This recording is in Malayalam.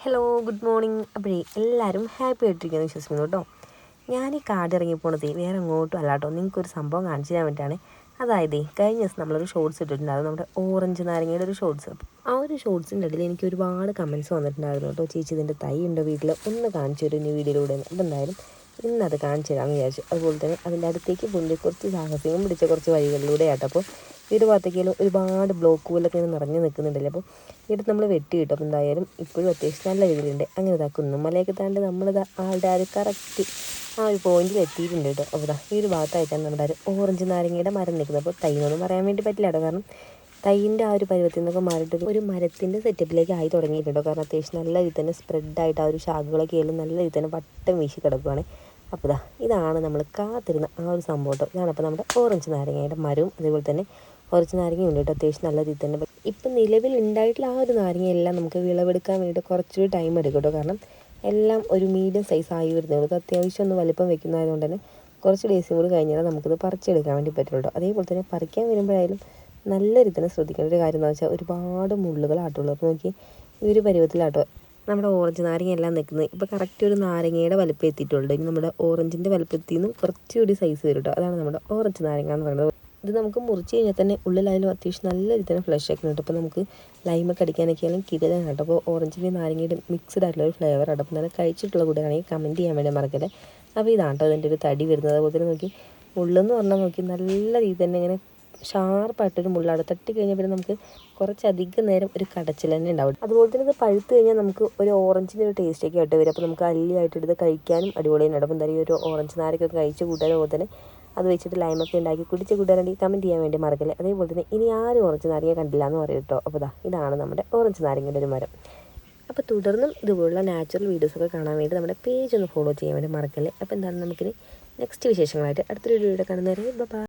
Hello good morning. അപ്പോഴേ എല്ലാവരും ഹാപ്പി ആയിട്ടിരിക്കുന്നു വിശ്വസിക്കുന്നു കേട്ടോ. ഞാൻ ഈ കാട് ഇറങ്ങി പോണതേ വേറെ എങ്ങോട്ടും അല്ല കേട്ടോ, നിങ്ങൾക്കൊരു സംഭവം കാണിച്ചു തരാൻ വേണ്ടിയിട്ടാണ്. അതായത് കഴിഞ്ഞ ദിവസം നമ്മളൊരു ഷോർട്സ് ഇട്ടിട്ടുണ്ടായിരുന്നു, നമ്മുടെ ഓറഞ്ച് നാരങ്ങയുടെ ഒരു ഷോർട്സ്. ആ ഒരു ഷോർട്സിൻ്റെ ഇടയിൽ എനിക്ക് ഒരുപാട് കമൻറ്റ്സ് വന്നിട്ടുണ്ടായിരുന്നു കേട്ടോ. ചേച്ചി ഇതിൻ്റെ തൈ ഉണ്ടോ വീട്ടിൽ, ഒന്ന് കാണിച്ചു തരും ഇനി വീഡിയോയിലൂടെ. അപ്പോൾ എന്തായാലും ഇന്നത് കാണിച്ചു തരാമെന്ന് വിചാരിച്ചു. അതുപോലെ തന്നെ അതിൻ്റെ അടുത്തേക്ക് പോകുന്ന കുറച്ച് സാഹസികം പിടിച്ച കുറച്ച് വഴികളിലൂടെ ആട്ടോ. അപ്പോൾ ഈ ഒരു ഭാഗത്തേക്കാലും ഒരുപാട് ബ്ലോക്ക് പോലൊക്കെ നിറഞ്ഞു നിൽക്കുന്നുണ്ടല്ലോ. അപ്പോൾ ഇവിടെ നമ്മൾ വെട്ടി കിട്ടും. അപ്പോൾ എന്തായാലും ഇപ്പോഴും അത്യാവശ്യം നല്ല രീതിയിലുണ്ട്. അങ്ങനെ ഇതാ കുന്നുമലയൊക്കെ താണ്ട് നമ്മളിതാ ആളുടെ ആ ഒരു കറക്റ്റ് ആ ഒരു പോയിന്റിൽ എത്തിയിട്ടുണ്ട് കേട്ടോ. അപ്പോൾ ഇതാ ഈ ഒരു ഭാഗത്തായിട്ടാണ് നമ്മുടെ ഒരു ഓറഞ്ച് നാരങ്ങയുടെ മരം നിൽക്കുന്നത്. അപ്പോൾ തൈ എന്നൊന്നും പറയാൻ വേണ്ടി പറ്റില്ല കേട്ടോ, കാരണം തൈൻ്റെ ആ ഒരു പരുവത്തിൽ നിന്നൊക്കെ മാറിയിട്ട് ഒരു മരത്തിൻ്റെ സെറ്റപ്പിലേക്ക് ആയി തുടങ്ങിയിട്ടുണ്ടോ. കാരണം അത്യാവശ്യം നല്ല രീതിയിൽ തന്നെ സ്പ്രെഡായിട്ട് ആ ഒരു ശാഖകളൊക്കെ ആയാലും നല്ല രീതിയിൽ തന്നെ വട്ടം വീശി കിടക്കുകയാണ്. അപ്പോൾ ഇതാണ് നമ്മൾ കാത്തിരുന്ന ആ ഒരു സംഭവം കേട്ടോ. ഇതാണ് അപ്പോൾ നമ്മുടെ ഓറഞ്ച് നാരങ്ങയുടെ മരവും അതേപോലെ തന്നെ ഓറഞ്ച് നാരങ്ങ ഉണ്ട് കേട്ടോ. അത്യാവശ്യം നല്ല രീതിയിൽ തന്നെ ഇപ്പം നിലവിൽ ഉണ്ടായിട്ടുള്ള ആ ഒരു നാരങ്ങയെല്ലാം നമുക്ക് വിളവെടുക്കാൻ വേണ്ടിയിട്ട് കുറച്ചൊരു ടൈം എടുക്കും കേട്ടോ. കാരണം എല്ലാം ഒരു മീഡിയം സൈസ് ആയി വരുന്നുള്ളൂ. അത് അത്യാവശ്യം ഒന്ന് വലിപ്പം വെക്കുന്നതുകൊണ്ട് തന്നെ കുറച്ച് ഡേയ്സും കൂടി കഴിഞ്ഞാൽ നമുക്കത് പറിച്ചെടുക്കാൻ വേണ്ടി പറ്റുള്ളൂ. അതേപോലെ തന്നെ പറിക്കാൻ വരുമ്പോഴായാലും നല്ല രീതിയിൽ തന്നെ ശ്രദ്ധിക്കേണ്ട ഒരു കാര്യം എന്ന് വെച്ചാൽ ഒരുപാട് മുള്ളുകളാട്ടുള്ളൂ. അപ്പോൾ നോക്കി ഈ ഒരു പരുവത്തിലാട്ടോ നമ്മുടെ ഓറഞ്ച് നാരങ്ങ എല്ലാം നിൽക്കുന്നത്. ഇപ്പോൾ കറക്റ്റ് ഒരു നാരങ്ങയുടെ വലിപ്പം എത്തിയിട്ടുള്ളൂ. ഇനി നമ്മുടെ ഓറഞ്ചിൻ്റെ വലിപ്പത്തിൽ നിന്നും കുറച്ചുകൂടി സൈസ് വരും കേട്ടോ. അതാണ് നമ്മുടെ ഓറഞ്ച് നാരങ്ങ എന്ന് പറയുന്നത്. ഇത് നമുക്ക് മുറിച്ച് കഴിഞ്ഞാൽ തന്നെ ഉള്ളിലായാലും അത്യാവശ്യം നല്ല രീതിയിൽ തന്നെ ഫ്ലഷ് ഒക്കെ ഉണ്ട്. അപ്പോൾ നമുക്ക് ലൈമൊക്കെ അടിക്കാനൊക്കെ ആയാലും കിടലാണ് കേട്ടോ. അപ്പോൾ ഓറഞ്ചിൻ്റെ നാരങ്ങയുടെ മിക്സ്ഡ് ആയിട്ടുള്ള ഒരു ഫ്ലേവർ ആണ്. അപ്പോൾ നല്ല കഴിച്ചിട്ടുള്ള കൂടെയാണെങ്കിൽ കമൻറ്റ് ചെയ്യാൻ വേണ്ടി മറക്കല്ലേ. അപ്പോൾ ഇതാണ് കേട്ടോ അതിൻ്റെ ഒരു തടി വരുന്നത്. അതുപോലെ തന്നെ നോക്കി മുള്ളെന്ന് പറഞ്ഞാൽ നോക്കി നല്ല രീതിയിൽ തന്നെ ഇങ്ങനെ ഷാർപ്പായിട്ടൊരു മുള്ളാണ്. തട്ടി കഴിഞ്ഞാൽ പിന്നെ നമുക്ക് കുറച്ചധികം നേരം ഒരു കടച്ചിൽ തന്നെ ഉണ്ടാവും. അതുപോലെ തന്നെ ഇത് പഴുത്ത് കഴിഞ്ഞാൽ നമുക്ക് ഒരു ഓറഞ്ചിൻ്റെ ഒരു ടേസ്റ്റൊക്കെ ആയിട്ട് വരും. അപ്പോൾ നമുക്ക് അല്ലിയായിട്ട് എടുത്ത് കഴിക്കാനും അടിപൊളിയാണ്. അപ്പം എന്തായാലും ഈ ഒരു ഓറഞ്ച് നാരൊക്കെ കഴിച്ച് കൂട്ടാനും അതുപോലെ തന്നെ അത് വെച്ചിട്ട് ലൈമൊക്കെ ഉണ്ടാക്കി കുടിച്ച് കൂട്ടാനാണെങ്കിൽ കമൻറ്റ് ചെയ്യാൻ വേണ്ടി മറക്കല്ലേ. അതേപോലെ തന്നെ ഇനി ആരും ഓറഞ്ച് നാരങ്ങ കണ്ടില്ല എന്ന് പറയും കേട്ടോ. അപ്പോൾ ഇതാണ് നമ്മുടെ ഓറഞ്ച് നാരങ്ങയുടെ ഒരു മരം. അപ്പോൾ തുടർന്നും ഇതുപോലുള്ള നാച്ചുറൽ വീഡിയോസൊക്കെ കാണാൻ വേണ്ടി നമ്മുടെ പേജ് ഒന്ന് ഫോളോ ചെയ്യാൻ വേണ്ടി മറക്കല്ലേ. അപ്പോൾ എന്താണ് നമുക്കിനി നെക്സ്റ്റ് വിശേഷങ്ങളായിട്ട് അടുത്തൊരു വീഡിയോയുടെ കാണുന്നവരെ ബൈ.